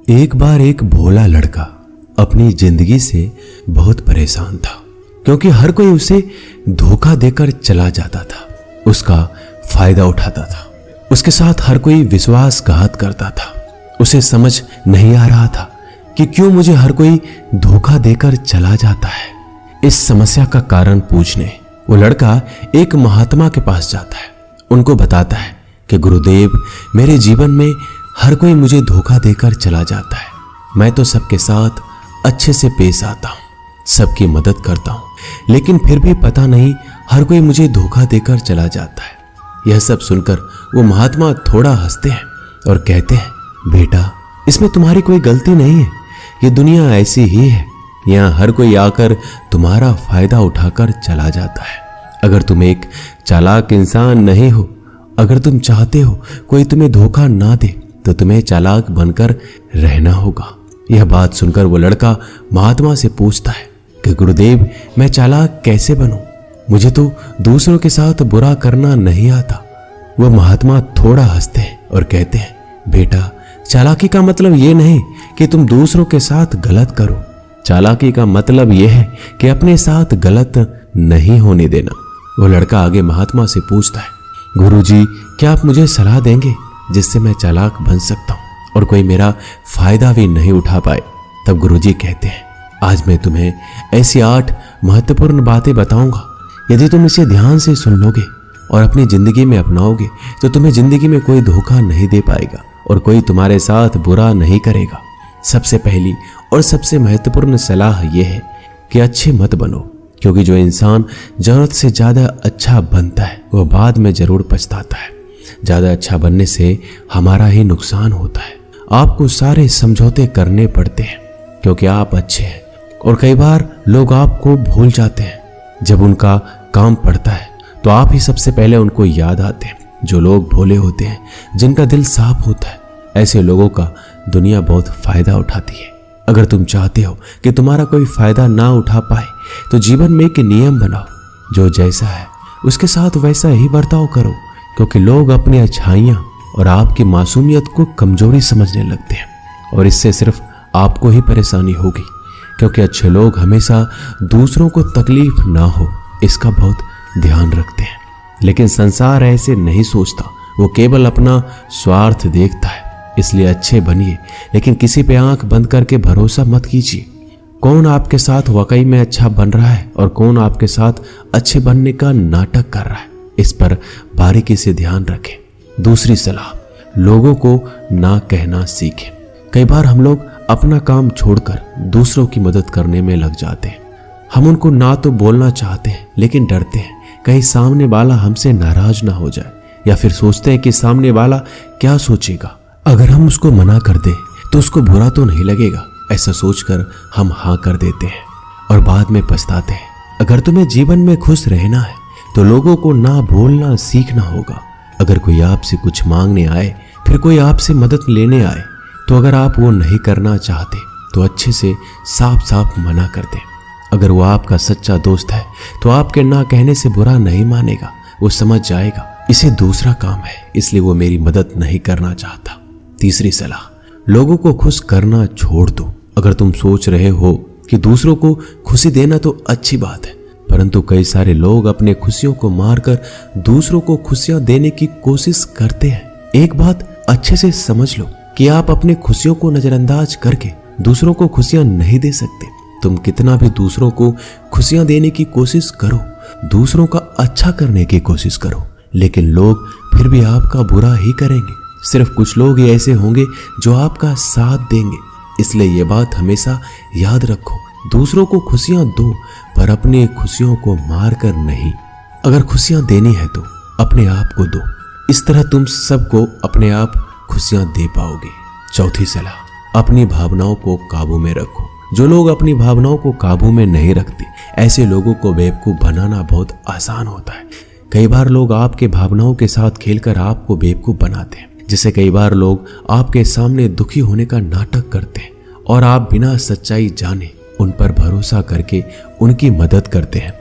एक बार एक भोला लड़का अपनी जिंदगी से बहुत परेशान था, क्योंकि हर कोई उसे धोखा देकर चला जाता था, उसका फायदा उठाता था। उसके साथ हर कोई विश्वासघात करता था। उसे समझ नहीं आ रहा था कि क्यों मुझे हर कोई धोखा देकर चला जाता है। इस समस्या का कारण पूछने वो लड़का एक महात्मा के पास जाता है। उनको बताता है कि गुरुदेव, मेरे जीवन में हर कोई मुझे धोखा देकर चला जाता है। मैं तो सबके साथ अच्छे से पेश आता हूँ, सबकी मदद करता हूँ, लेकिन फिर भी पता नहीं हर कोई मुझे धोखा देकर चला जाता है। यह सब सुनकर वो महात्मा थोड़ा हंसते हैं और कहते हैं, बेटा, इसमें तुम्हारी कोई गलती नहीं है। ये दुनिया ऐसी ही है, यहाँ हर कोई आकर तुम्हारा फायदा उठाकर चला जाता है। अगर तुम एक चालाक इंसान नहीं हो, अगर तुम चाहते हो कोई तुम्हें धोखा ना दे, तो तुम्हें चालाक बनकर रहना होगा। यह बात सुनकर वो लड़का महात्मा से पूछता है कि गुरुदेव, मैं चालाक कैसे बनूं? मुझे तो दूसरों के साथ बुरा करना नहीं आता। वह महात्मा थोड़ा हंसते हैं और कहते हैं, बेटा, चालाकी का मतलब ये नहीं कि तुम दूसरों के साथ गलत करो। चालाकी का मतलब यह है कि अपने साथ गलत नहीं होने देना। वो लड़का आगे महात्मा से पूछता है, गुरुजी, क्या आप मुझे सलाह देंगे जिससे मैं चालाक बन सकता हूँ और कोई मेरा फायदा भी नहीं उठा पाए? तब गुरुजी कहते हैं, आज मैं तुम्हें ऐसी 8 महत्वपूर्ण बातें बताऊंगा। यदि तुम इसे ध्यान से सुन लोगे और अपनी जिंदगी में अपनाओगे तो तुम्हें जिंदगी में कोई धोखा नहीं दे पाएगा और कोई तुम्हारे साथ बुरा नहीं करेगा। सबसे पहली और सबसे महत्वपूर्ण सलाह यह है कि अच्छे मत बनो, क्योंकि जो इंसान जरूरत से ज्यादा अच्छा बनता है वह बाद में जरूर पछताता है। ज्यादा अच्छा बनने से हमारा ही नुकसान होता है। आपको सारे समझौते करने पड़ते हैं क्योंकि आप अच्छे हैं, और कई बार लोग आपको भूल जाते हैं। जब उनका काम पड़ता है तो आप ही सबसे पहले उनको याद आते हैं। जो लोग भोले होते हैं, जिनका दिल साफ होता है, ऐसे लोगों का दुनिया बहुत फायदा उठाती है। अगर तुम चाहते हो कि तुम्हारा कोई फायदा ना उठा पाए तो जीवन में एक नियम बनाओ, जो जैसा है उसके साथ वैसा ही बर्ताव करो, क्योंकि लोग अपनी अच्छाइयाँ और आपकी मासूमियत को कमजोरी समझने लगते हैं, और इससे सिर्फ आपको ही परेशानी होगी, क्योंकि अच्छे लोग हमेशा दूसरों को तकलीफ ना हो इसका बहुत ध्यान रखते हैं। लेकिन संसार ऐसे नहीं सोचता, वो केवल अपना स्वार्थ देखता है। इसलिए अच्छे बनिए, लेकिन किसी पे आंख बंद करके भरोसा मत कीजिए। कौन आपके साथ वाकई में अच्छा बन रहा है और कौन आपके साथ अच्छे बनने का नाटक कर रहा है, इस पर बारीकी से ध्यान रखें। दूसरी सलाह, लोगों को ना कहना सीखें। कई बार हम लोग अपना काम छोड़कर दूसरों की मदद करने में लग जाते हैं। हम उनको ना तो बोलना चाहते हैं, लेकिन डरते हैं कहीं सामने वाला हमसे नाराज ना हो जाए, या फिर सोचते हैं कि सामने वाला क्या सोचेगा। अगर हम उसको मना कर दें तो उसको बुरा तो नहीं लगेगा। ऐसा सोचकर हम हाँ कर देते हैं और बाद में पछताते हैं। अगर तुम्हें जीवन में खुश रहना है तो लोगों को ना बोलना सीखना होगा। अगर कोई आपसे कुछ मांगने आए, फिर कोई आपसे मदद लेने आए, तो अगर आप वो नहीं करना चाहते तो अच्छे से साफ साफ मना कर दें। अगर वो आपका सच्चा दोस्त है तो आपके ना कहने से बुरा नहीं मानेगा, वो समझ जाएगा इसे दूसरा काम है, इसलिए वो मेरी मदद नहीं करना चाहता। तीसरी सलाह, लोगों को खुश करना छोड़ दो। अगर तुम सोच रहे हो कि दूसरों को खुशी देना तो अच्छी बात है, परंतु कई सारे लोग अपने खुशियों को मारकर दूसरों को खुशियां देने की कोशिश करते हैं। एक बात अच्छे से समझ लो कि आप अपनी खुशियों को नजरअंदाज करके दूसरों को खुशियां नहीं दे सकते। तुम कितना भी दूसरों को खुशियां देने की कोशिश करो, दूसरों का अच्छा करने की कोशिश करो, लेकिन लोग फिर भी आपका बुरा ही करेंगे। सिर्फ कुछ लोग ही ऐसे होंगे जो आपका साथ देंगे। इसलिए ये बात हमेशा याद रखो, दूसरों को खुशियां दो, पर अपनी खुशियों को मार कर नहीं। अगर खुशियां देनी है तो अपने आप को दो, इस तरह तुम सबको अपने आप खुशियां दे पाओगे। चौथी सलाह, अपनी भावनाओं को काबू में रखो। जो लोग अपनी भावनाओं को काबू में नहीं रखते, ऐसे लोगों को बेवकूफ बनाना बहुत आसान होता है। कई बार लोग आपके भावनाओं के साथ खेलकर आपको बेवकूफ बनाते हैं, जिससे कई बार लोग आपके सामने दुखी होने का नाटक करते हैं और आप बिना सच्चाई जाने उन पर भरोसा करके उनकी मदद करते हैं।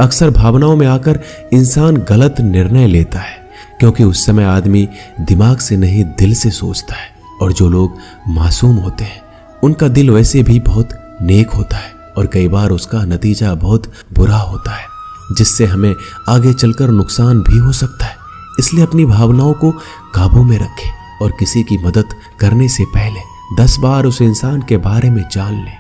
अक्सर भावनाओं में आकर इंसान गलत निर्णय लेता है, क्योंकि उस समय आदमी दिमाग से नहीं दिल से सोचता है और जो लोग मासूम होते हैं उनका दिल वैसे भी बहुत नेक होता है और कई बार उसका नतीजा बहुत बुरा होता है, जिससे हमें आगे चलकर नुकसान भी हो सकता है। इसलिए अपनी भावनाओं को काबू में रखें और किसी की मदद करने से पहले 10 बार उस इंसान के बारे में जान लें।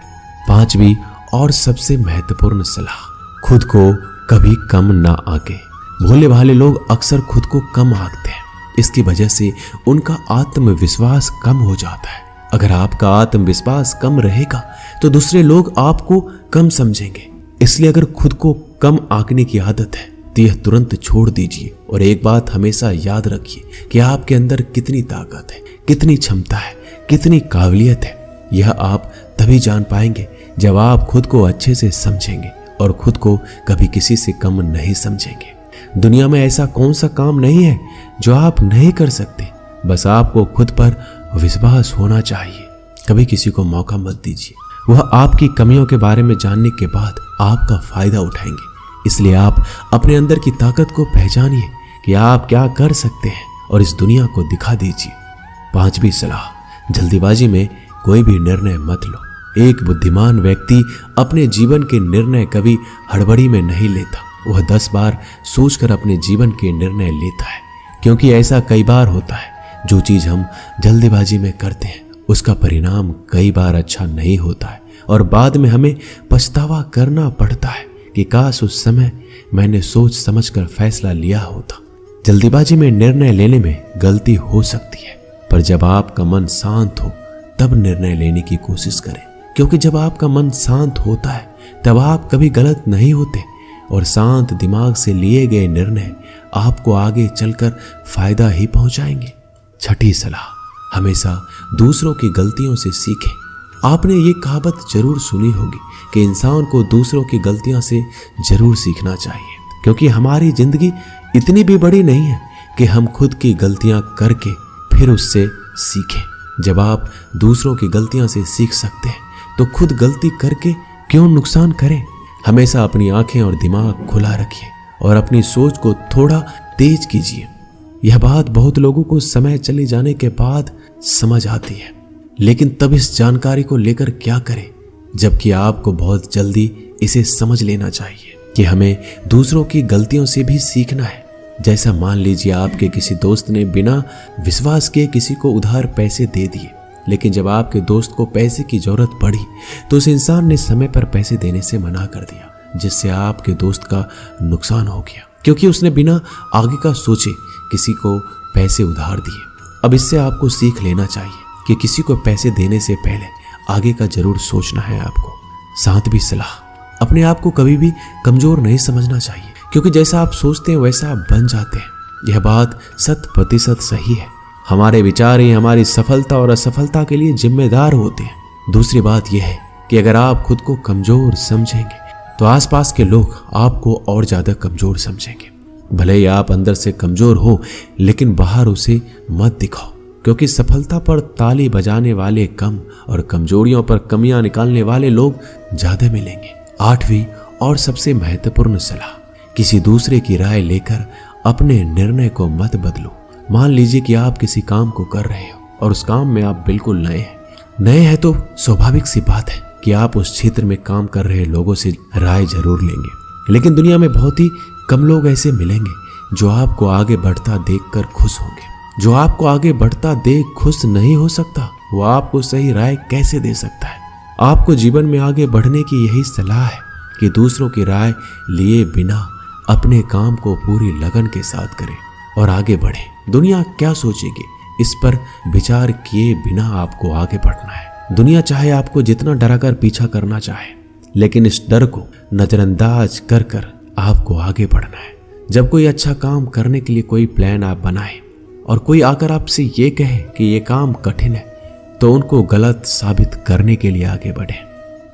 5वीं और सबसे महत्वपूर्ण सलाह, खुद को कभी कम ना आंके। भोले भाले लोग अक्सर खुद को कम आंकते हैं। इसकी वजह से उनका आत्मविश्वास कम हो जाता है। अगर आपका आत्मविश्वास कम रहेगा तो दूसरे लोग आपको कम समझेंगे। इसलिए अगर खुद को कम आंकने की आदत है तो यह तुरंत छोड़ दीजिए और एक बात हमेशा याद रखिए कि आपके अंदर कितनी ताकत है, कितनी क्षमता है, कितनी काबिलियत है। यह आप तभी जान पाएंगे जब आप खुद को अच्छे से समझेंगे और खुद को कभी किसी से कम नहीं समझेंगे। दुनिया में ऐसा कौन सा काम नहीं है जो आप नहीं कर सकते, बस आपको खुद पर विश्वास होना चाहिए। कभी किसी को मौका मत दीजिए, वह आपकी कमियों के बारे में जानने के बाद आपका फायदा उठाएंगे। इसलिए आप अपने अंदर की ताकत को पहचानिए कि आप क्या कर सकते हैं और इस दुनिया को दिखा दीजिए। 5वीं सलाह, जल्दीबाजी में कोई भी निर्णय मत लो। एक बुद्धिमान व्यक्ति अपने जीवन के निर्णय कभी हड़बड़ी में नहीं लेता। वह 10 बार सोचकर अपने जीवन के निर्णय लेता है, क्योंकि ऐसा कई बार होता है जो चीज हम जल्दीबाजी में करते हैं उसका परिणाम कई बार अच्छा नहीं होता है और बाद में हमें पछतावा करना पड़ता है कि काश उस समय मैंने सोच समझकर फैसला लिया होता। जल्दीबाजी में निर्णय लेने में गलती हो सकती है, पर जब आपका मन शांत हो तब निर्णय लेने की कोशिश करें, क्योंकि जब आपका मन शांत होता है तब आप कभी गलत नहीं होते और शांत दिमाग से लिए गए निर्णय आपको आगे चलकर फायदा ही पहुंचाएंगे। 6ठी सलाह, हमेशा दूसरों की गलतियों से सीखें। आपने ये कहावत जरूर सुनी होगी कि इंसान को दूसरों की गलतियों से जरूर सीखना चाहिए, क्योंकि हमारी जिंदगी इतनी भी बड़ी नहीं है कि हम खुद की गलतियां करके फिर उससे सीखें। जब आप दूसरों की गलतियों से सीख सकते हैं तो खुद गलती करके क्यों नुकसान करें। हमेशा अपनी आंखें और दिमाग खुला रखिए और अपनी सोच को थोड़ा तेज कीजिए। यह बात बहुत लोगों को समय चले जाने के बाद समझ आती है, लेकिन तब इस जानकारी को लेकर क्या करें, जबकि आपको बहुत जल्दी इसे समझ लेना चाहिए कि हमें दूसरों की गलतियों से भी सीखना है। जैसा मान लीजिए आपके किसी दोस्त ने बिना विश्वास के किसी को उधार पैसे दे दिए, लेकिन जब आपके दोस्त को पैसे की जरूरत पड़ी तो उस इंसान ने समय पर पैसे देने से मना कर दिया, जिससे आपके दोस्त का नुकसान हो गया, क्योंकि उसने बिना आगे का सोचे किसी को पैसे उधार दिए। अब इससे आपको सीख लेना चाहिए कि किसी को पैसे देने से पहले आगे का जरूर सोचना है आपको। 7वीं सलाह, अपने आप को कभी भी कमजोर नहीं समझना चाहिए, क्योंकि जैसा आप सोचते हैं वैसा आप बन जाते हैं। यह बात 100% सही है। हमारे विचार ही हमारी सफलता और असफलता के लिए जिम्मेदार होते हैं। दूसरी बात यह है कि अगर आप खुद को कमजोर समझेंगे तो आसपास के लोग आपको और ज्यादा कमजोर समझेंगे। भले ही आप अंदर से कमजोर हो, लेकिन बाहर उसे मत दिखाओ, क्योंकि सफलता पर ताली बजाने वाले कम और कमजोरियों पर कमियां निकालने वाले लोग ज्यादा मिलेंगे। 8वीं और सबसे महत्वपूर्ण सलाह, किसी दूसरे की राय लेकर अपने निर्णय को मत बदलो। मान लीजिए कि आप किसी काम को कर रहे हो और उस काम में आप बिल्कुल नए हैं तो स्वाभाविक सी बात है कि आप उस क्षेत्र में काम कर रहे लोगों से राय जरूर लेंगे, लेकिन दुनिया में बहुत ही कम लोग ऐसे मिलेंगे जो आपको आगे बढ़ता देखकर खुश होंगे। जो आपको आगे बढ़ता देख खुश नहीं हो सकता, वो आपको सही राय कैसे दे सकता है। आपको जीवन में आगे बढ़ने की यही सलाह है कि दूसरों की राय लिए बिना अपने काम को पूरी लगन के साथ करें और आगे बढ़े। दुनिया क्या सोचेगी, इस पर विचार किए बिना आपको आगे बढ़ना है। दुनिया चाहे आपको जितना डराकर पीछा करना चाहे, लेकिन इस डर को नजरअंदाज कर कर आपको आगे बढ़ना है। जब कोई अच्छा काम करने के लिए कोई प्लान आप बनाए और कोई आकर आपसे ये कहे कि ये काम कठिन है, तो उनको गलत साबित करने के लिए आगे बढ़े।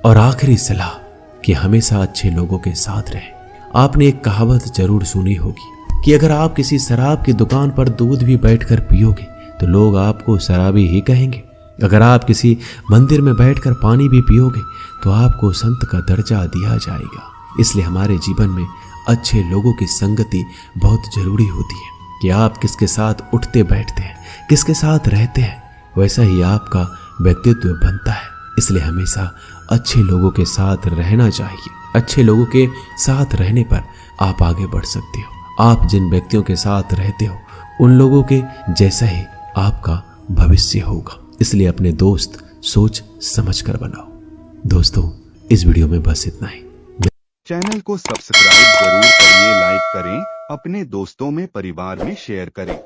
और आखिरी सलाह कि हमेशा अच्छे लोगों के साथ रहें। आपने एक कहावत जरूर सुनी होगी कि अगर आप किसी शराब की दुकान पर दूध भी बैठकर पियोगे तो लोग आपको शराबी ही कहेंगे। अगर आप किसी मंदिर में बैठकर पानी भी पियोगे तो आपको संत का दर्जा दिया जाएगा। इसलिए हमारे जीवन में अच्छे लोगों की संगति बहुत जरूरी होती है कि आप किसके साथ उठते बैठते हैं, किसके साथ रहते हैं, वैसा ही आपका व्यक्तित्व बनता है। इसलिए हमेशा अच्छे लोगों के साथ रहना चाहिए। अच्छे लोगों के साथ रहने पर आप आगे बढ़ सकते हो। आप जिन व्यक्तियों के साथ रहते हो उन लोगों के जैसा ही आपका भविष्य होगा। इसलिए अपने दोस्त सोच समझ कर बनाओ। दोस्तों, इस वीडियो में बस इतना ही। चैनल को सब्सक्राइब जरूर करिए, लाइक करें, अपने दोस्तों में परिवार में शेयर करें।